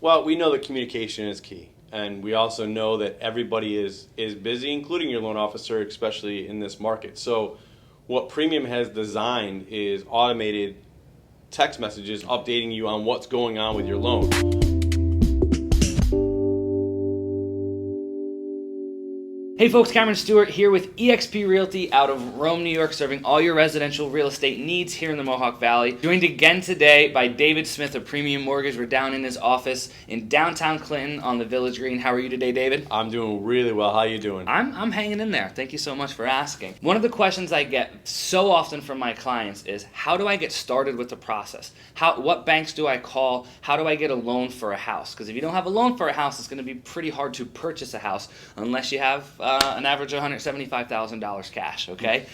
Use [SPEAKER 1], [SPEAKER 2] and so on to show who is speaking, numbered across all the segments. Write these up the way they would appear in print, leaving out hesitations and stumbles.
[SPEAKER 1] Well, we know that communication is key. And we also know that everybody is busy, including your loan officer, especially in this market. So what Premium has designed is automated text messages updating you on what's going on with your loan.
[SPEAKER 2] Hey folks, Cameron Stewart here with eXp Realty out of Rome, New York, serving all your residential real estate needs here in the Mohawk Valley. Joined again today by David Smith of Premium Mortgage. We're down in his office in downtown Clinton on the Village Green. How are you today, David?
[SPEAKER 1] I'm doing really well. How are you doing?
[SPEAKER 2] I'm hanging in there. Thank you so much for asking. One of the questions I get so often from my clients is, how do I get started with the process? What banks do I call? How do I get a loan for a house? Because if you don't have a loan for a house, it's going to be pretty hard to purchase a house unless you have an average of $175,000 cash, okay?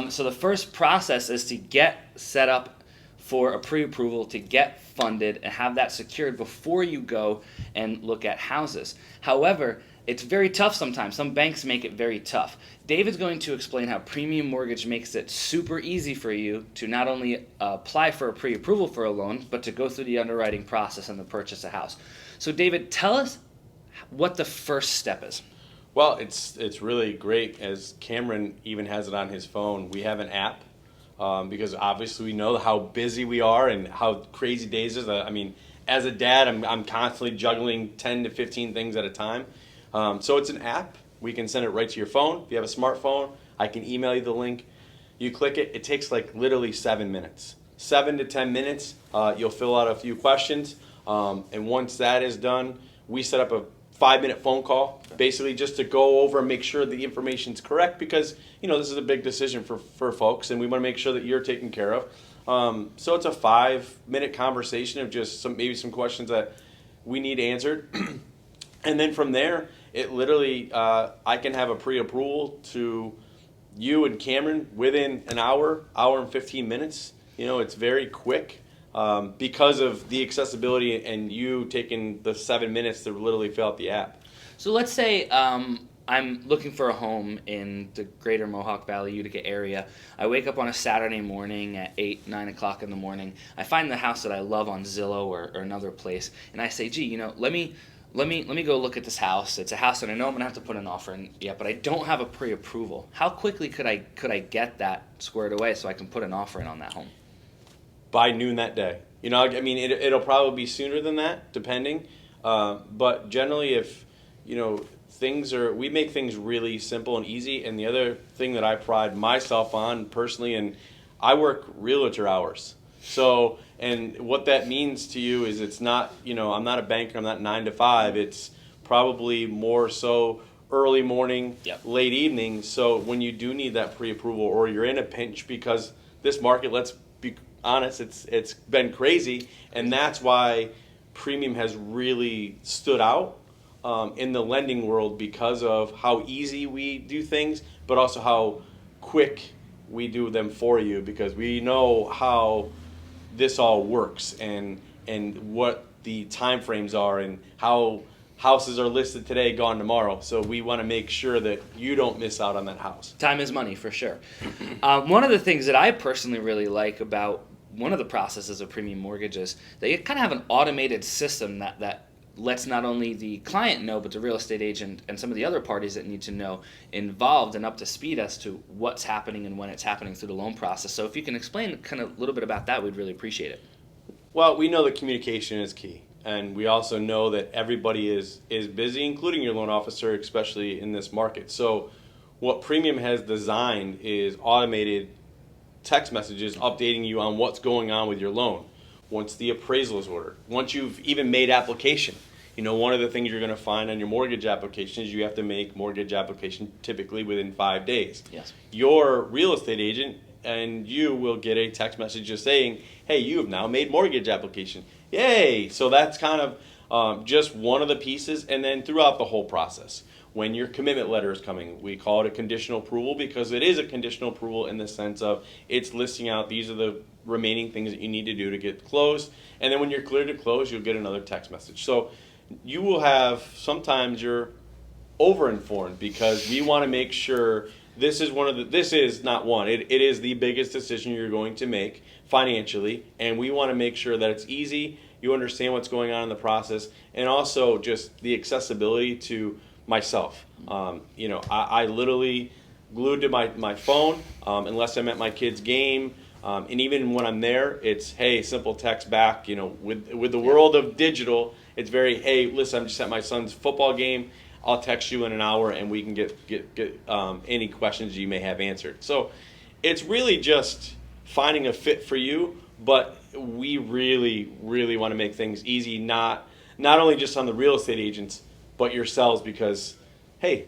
[SPEAKER 2] So the first process is to get set up for a pre-approval, to get funded and have that secured before you go and look at houses. However, it's very tough sometimes. Some banks make it very tough. David's going to explain how Premium Mortgage makes it super easy for you to not only apply for a pre-approval for a loan, but to go through the underwriting process and to purchase a house. So David, tell us what the first step is.
[SPEAKER 1] Well, it's really great, as Cameron even has it on his phone. We have an app because obviously we know how busy we are and how crazy days is. I mean, as a dad, I'm constantly juggling 10 to 15 things at a time. So it's an app. We can send it right to your phone. If you have a smartphone, I can email you the link. You click it. It takes like literally 7 minutes. 7 to 10 minutes. You'll fill out a few questions. And once that is done, we set up a 5-minute phone call, basically just to go over and make sure the information's correct, because this is a big decision for folks, and we want to make sure that you're taken care of. So it's a 5-minute conversation of just maybe some questions that we need answered, and then from there, it literally I can have a pre-approval to you and Cameron within an hour and 15 minutes. It's very quick. Because of the accessibility and you taking the 7 minutes to literally fill out the app.
[SPEAKER 2] So let's say I'm looking for a home in the greater Mohawk Valley, Utica area. I wake up on a Saturday morning at 8, 9 o'clock in the morning. I find the house that I love on Zillow or another place, and I say, gee, let me go look at this house. It's a house that I know I'm gonna have to put an offer in yet, but I don't have a pre-approval. How quickly could I get that squared away so I can put an offer in on that home?
[SPEAKER 1] By noon that day. It'll probably be sooner than that, depending. But generally, if we make things really simple and easy. And the other thing that I pride myself on personally, and I work realtor hours. So, and what that means to you is it's not, I'm not a banker. I'm not 9 to 5. It's probably more so early morning, late evening. So when you do need that pre-approval, or you're in a pinch because this market, let's be honest, it's been crazy, and that's why Premium has really stood out in the lending world, because of how easy we do things, but also how quick we do them for you, because we know how this all works and what the time frames are and how houses are listed today, gone tomorrow. So we want to make sure that you don't miss out on that house.
[SPEAKER 2] Time is money, for sure. One of the things that I personally really like about one of the processes of Premium Mortgage is they kind of have an automated system that lets not only the client know, but the real estate agent and some of the other parties that need to know involved and up to speed as to what's happening and when it's happening through the loan process. So if you can explain kind of a little bit about that, we'd really appreciate it.
[SPEAKER 1] Well, we know that communication is key. And we also know that everybody is busy, including your loan officer, especially in this market. So what Premium has designed is automated text messages updating you on what's going on with your loan. Once the appraisal is ordered, once you've even made application. One of the things you're going to find on your mortgage application is you have to make mortgage application typically within 5 days.
[SPEAKER 2] Yes.
[SPEAKER 1] Your real estate agent and you will get a text message just saying, hey, you have now made mortgage application. Yay! So that's kind of just one of the pieces, and then throughout the whole process. When your commitment letter is coming, we call it a conditional approval, because it is a conditional approval in the sense of it's listing out these are the remaining things that you need to do to get closed. And then when you're clear to close, you'll get another text message. So you will have, sometimes you're over-informed, because we want to make sure this is it is the biggest decision you're going to make financially, and we want to make sure that it's easy. you understand what's going on in the process, and also just the accessibility to myself. I literally glued to my phone unless I'm at my kid's game. And even when I'm there, it's, hey, simple text back. With the world of digital, it's very, hey, listen, I'm just at my son's football game. I'll text you in an hour, and we can get any questions you may have answered. So it's really just finding a fit for you, but we really, really want to make things easy, not only just on the real estate agents, but yourselves, because, hey,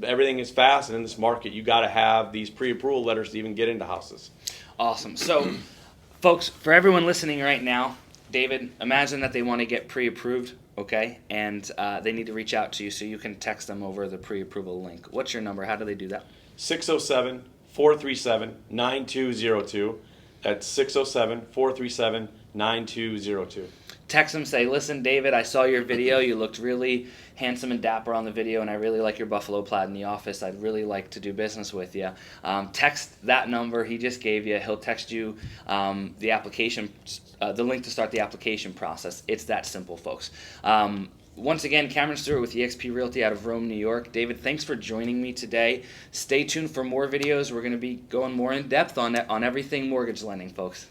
[SPEAKER 1] everything is fast, and in this market, you got to have these pre-approval letters to even get into houses.
[SPEAKER 2] Awesome. So, folks, for everyone listening right now, David, imagine that they want to get pre-approved, okay? And they need to reach out to you so you can text them over the pre-approval link. What's your number? How do they do that?
[SPEAKER 1] 607-437-9202. That's 607-437-9202.
[SPEAKER 2] Text them, say, listen, David, I saw your video. You looked really handsome and dapper on the video, and I really like your buffalo plaid in the office. I'd really like to do business with you. Text that number he just gave you. He'll text you the application, the link to start the application process. It's that simple, folks. Once again, Cameron Stewart with eXp Realty out of Rome, New York. David, thanks for joining me today. Stay tuned for more videos. We're going to be going more in depth on everything mortgage lending, folks.